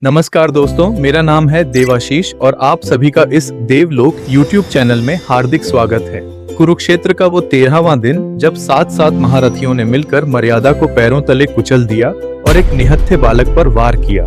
नमस्कार दोस्तों, मेरा नाम है देवाशीष और आप सभी का इस देवलोक YouTube चैनल में हार्दिक स्वागत है। कुरुक्षेत्र का वो 13वां दिन जब 7 महारथियों ने मिलकर मर्यादा को पैरों तले कुचल दिया और एक निहत्थे बालक पर वार किया।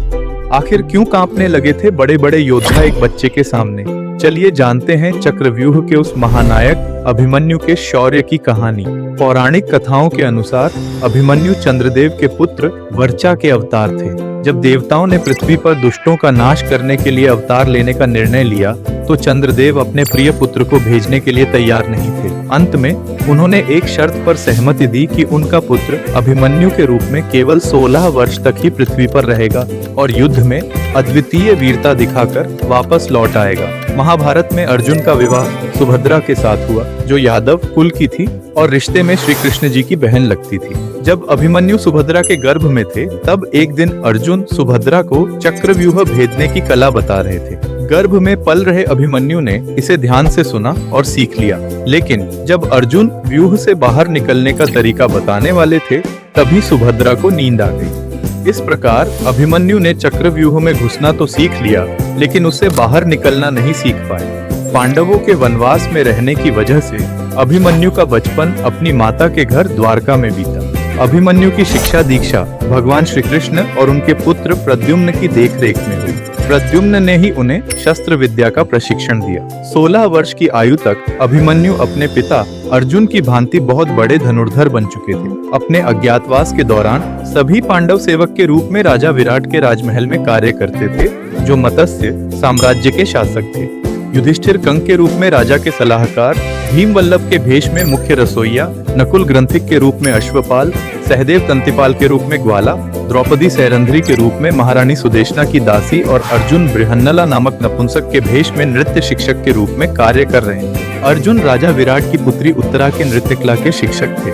आखिर क्यों कांपने लगे थे बड़े बड़े योद्धा एक बच्चे के सामने? चलिए जानते हैं चक्रव्यूह के उस महानायक अभिमन्यु के शौर्य की कहानी। पौराणिक कथाओं के अनुसार अभिमन्यु चंद्रदेव के पुत्र वर्चा के अवतार थे। जब देवताओं ने पृथ्वी पर दुष्टों का नाश करने के लिए अवतार लेने का निर्णय लिया तो चंद्रदेव अपने प्रिय पुत्र को भेजने के लिए तैयार नहीं थे। अंत में उन्होंने एक शर्त पर सहमति दी कि उनका पुत्र अभिमन्यु के रूप में केवल 16 वर्ष तक ही पृथ्वी पर रहेगा और युद्ध में अद्वितीय वीरता दिखाकर वापस लौट आएगा। महाभारत में अर्जुन का विवाह सुभद्रा के साथ हुआ, जो यादव कुल की थी और रिश्ते में श्री कृष्ण जी की बहन लगती थी। जब अभिमन्यु सुभद्रा के गर्भ में थे तब एक दिन अर्जुन सुभद्रा को चक्रव्यूह भेदने की कला बता रहे थे। गर्भ में पल रहे अभिमन्यु ने इसे ध्यान से सुना और सीख लिया, लेकिन जब अर्जुन व्यूह से बाहर निकलने का तरीका बताने वाले थे तभी सुभद्रा को नींद आ गई। इस प्रकार अभिमन्यु ने चक्रव्यूह में घुसना तो सीख लिया, लेकिन उससे बाहर निकलना नहीं सीख पाए। पांडवों के वनवास में रहने की वजह से अभिमन्यु का बचपन अपनी माता के घर द्वारका में बीता। अभिमन्यु की शिक्षा दीक्षा भगवान श्री कृष्ण और उनके पुत्र प्रद्युम्न की देखरेख में हुई। प्रद्युम्न ने ही उन्हें शस्त्र विद्या का प्रशिक्षण दिया। 16 वर्ष की आयु तक अभिमन्यु अपने पिता अर्जुन की भांति बहुत बड़े धनुर्धर बन चुके थे। अपने अज्ञातवास के दौरान सभी पांडव सेवक के रूप में राजा विराट के राजमहल में कार्य करते थे, जो मत्स्य साम्राज्य के शासक थे। युधिष्ठिर कंक के रूप में राजा के सलाहकार, भीमवल्लभ के भेष में मुख्य रसोइया, नकुल ग्रंथिक के रूप में अश्वपाल, सहदेव तंतिपाल के रूप में ग्वाला, द्रौपदी सैरंध्री के रूप में महारानी सुदेशना की दासी और अर्जुन बृहन्नला नामक नपुंसक के भेष में नृत्य शिक्षक के रूप में कार्य कर रहे हैं। अर्जुन राजा विराट की पुत्री उत्तरा के नृत्य कला के शिक्षक थे।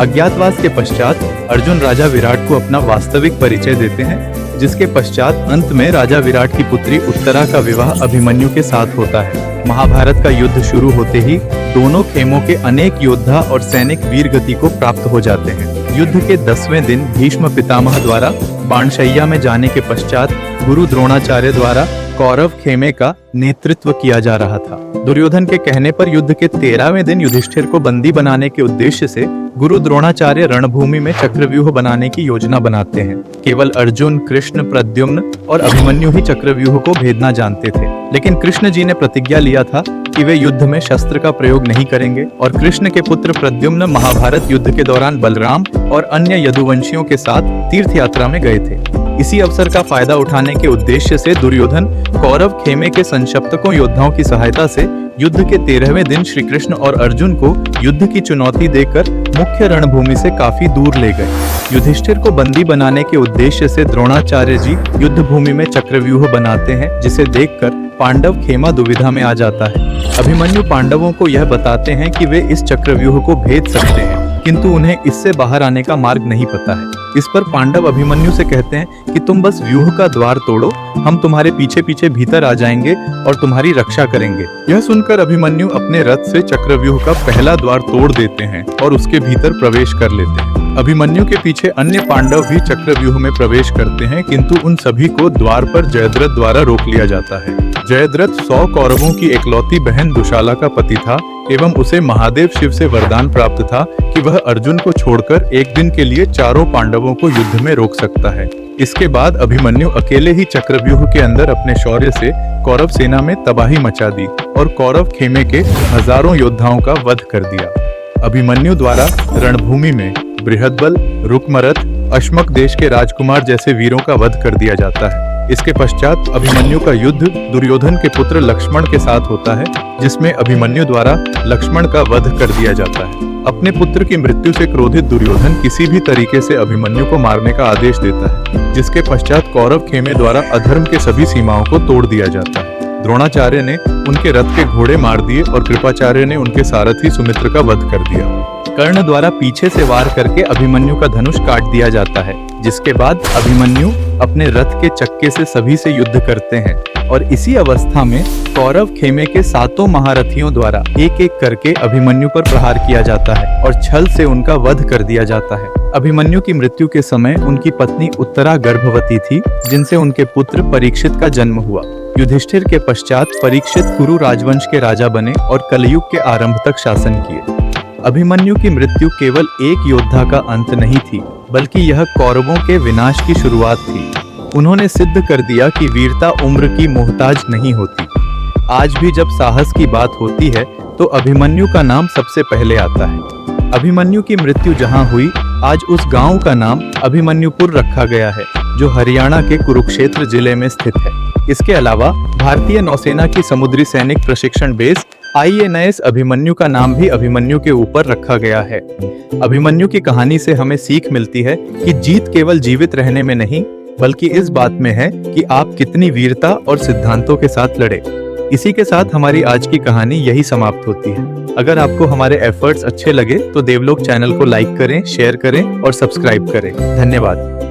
अज्ञातवास के पश्चात अर्जुन राजा विराट को अपना वास्तविक परिचय देते हैं, जिसके पश्चात अंत में राजा विराट की पुत्री उत्तरा का विवाह अभिमन्यु के साथ होता है। महाभारत का युद्ध शुरू होते ही दोनों खेमों के अनेक योद्धा और सैनिक वीर गति को प्राप्त हो जाते हैं। युद्ध के 10वें दिन भीष्म पितामह द्वारा बाणशैया में जाने के पश्चात गुरु द्रोणाचार्य द्वारा कौरव खेमे का नेतृत्व किया जा रहा था। दुर्योधन के कहने पर युद्ध के 13वें दिन युधिष्ठिर को बंदी बनाने के उद्देश्य से गुरु द्रोणाचार्य रणभूमि में चक्रव्यूह बनाने की योजना बनाते हैं। केवल अर्जुन, कृष्ण, प्रद्युम्न और अभिमन्यु ही चक्रव्यूह को भेदना जानते थे, लेकिन कृष्ण जी ने प्रतिज्ञा लिया था कि वे युद्ध में शस्त्र का प्रयोग नहीं करेंगे और कृष्ण के पुत्र प्रद्युम्न महाभारत युद्ध के दौरान बलराम और अन्य यदुवंशियों के साथ तीर्थ यात्रा में गए थे। इसी अवसर का फायदा उठाने के उद्देश्य से दुर्योधन कौरव खेमे के संशप्तकों योद्धाओं की सहायता से युद्ध के 13वें दिन श्री कृष्ण और अर्जुन को युद्ध की चुनौती देकर मुख्य रणभूमि से काफी दूर ले गए। युधिष्ठिर को बंदी बनाने के उद्देश्य से द्रोणाचार्य जी युद्ध भूमि में चक्रव्यूह बनाते हैं, जिसे देखकर पांडव खेमा दुविधा में आ जाता है। अभिमन्यु पांडवों को यह बताते हैं कि वे इस चक्रव्यूह को भेद सकते हैं, किंतु उन्हें इससे बाहर आने का मार्ग नहीं पता है। इस पर पांडव अभिमन्यु से कहते हैं कि तुम बस व्यूह का द्वार तोड़ो, हम तुम्हारे पीछे पीछे भीतर आ जाएंगे और तुम्हारी रक्षा करेंगे। यह सुनकर अभिमन्यु अपने रथ से चक्रव्यूह का पहला द्वार तोड़ देते हैं और उसके भीतर प्रवेश कर लेते हैं। अभिमन्यु के पीछे अन्य पांडव भी चक्रव्यूह में प्रवेश करते हैं, किंतु उन सभी को द्वार पर जयद्रथ द्वारा रोक लिया जाता है। जयद्रथ 100 कौरवों की एकलौती बहन दुशाला का पति था एवं उसे महादेव शिव से वरदान प्राप्त था कि वह अर्जुन को छोड़कर एक दिन के लिए चारों पांडवों को युद्ध में रोक सकता है। इसके बाद अभिमन्यु अकेले ही चक्रव्यूह के अंदर अपने शौर्य से कौरव सेना में तबाही मचा दी और कौरव खेमे के हजारों योद्धाओं का वध कर दिया। अभिमन्यु द्वारा रणभूमि में बृहद्बल, रुकमरथ, अश्मक देश के राजकुमार जैसे वीरों का वध कर दिया जाता है। इसके पश्चात अभिमन्यु का युद्ध दुर्योधन के पुत्र लक्ष्मण के साथ होता है, जिसमें अभिमन्यु द्वारा लक्ष्मण का वध कर दिया जाता है। अपने पुत्र की मृत्यु से क्रोधित दुर्योधन किसी भी तरीके से अभिमन्यु को मारने का आदेश देता है, जिसके पश्चात कौरव खेमे द्वारा अधर्म के सभी सीमाओं को तोड़ दिया जाता है। द्रोणाचार्य ने उनके रथ के घोड़े मार दिए और कृपाचार्य ने उनके सारथी सुमित्र का वध कर दिया। कर्ण द्वारा पीछे से वार करके अभिमन्यु का धनुष काट दिया जाता है, जिसके बाद अभिमन्यु अपने रथ के चक्के से सभी से युद्ध करते हैं और इसी अवस्था में कौरव खेमे के 7 महारथियों द्वारा एक एक करके अभिमन्यु पर प्रहार किया जाता है और छल से उनका वध कर दिया जाता है। अभिमन्यु की मृत्यु के समय उनकी पत्नी उत्तरा गर्भवती थी, जिनसे उनके पुत्र परीक्षित का जन्म हुआ। युधिष्ठिर के पश्चात परीक्षित कुरु राजवंश के राजा बने और कलयुग के आरंभ तक शासन किए। अभिमन्यु की मृत्यु केवल एक योद्धा का अंत नहीं थी, बल्कि यह कौरवों के विनाश की शुरुआत थी। उन्होंने सिद्ध कर दिया कि वीरता उम्र की मोहताज नहीं होती। आज भी जब साहस की बात होती है तो अभिमन्यु का नाम सबसे पहले आता है। अभिमन्यु की मृत्यु जहां हुई, आज उस गांव का नाम अभिमन्युपुर रखा गया है, जो हरियाणा के कुरुक्षेत्र जिले में स्थित है। इसके अलावा भारतीय नौसेना की समुद्री सैनिक प्रशिक्षण बेस INS अभिमन्यु का नाम भी अभिमन्यु के ऊपर रखा गया है। अभिमन्यु की कहानी से हमें सीख मिलती है कि जीत केवल जीवित रहने में नहीं, बल्कि इस बात में है कि आप कितनी वीरता और सिद्धांतों के साथ लड़े। इसी के साथ हमारी आज की कहानी यही समाप्त होती है। अगर आपको हमारे एफर्ट्स अच्छे लगे तो देवलोक चैनल को लाइक करें, शेयर करें और सब्सक्राइब करें। धन्यवाद।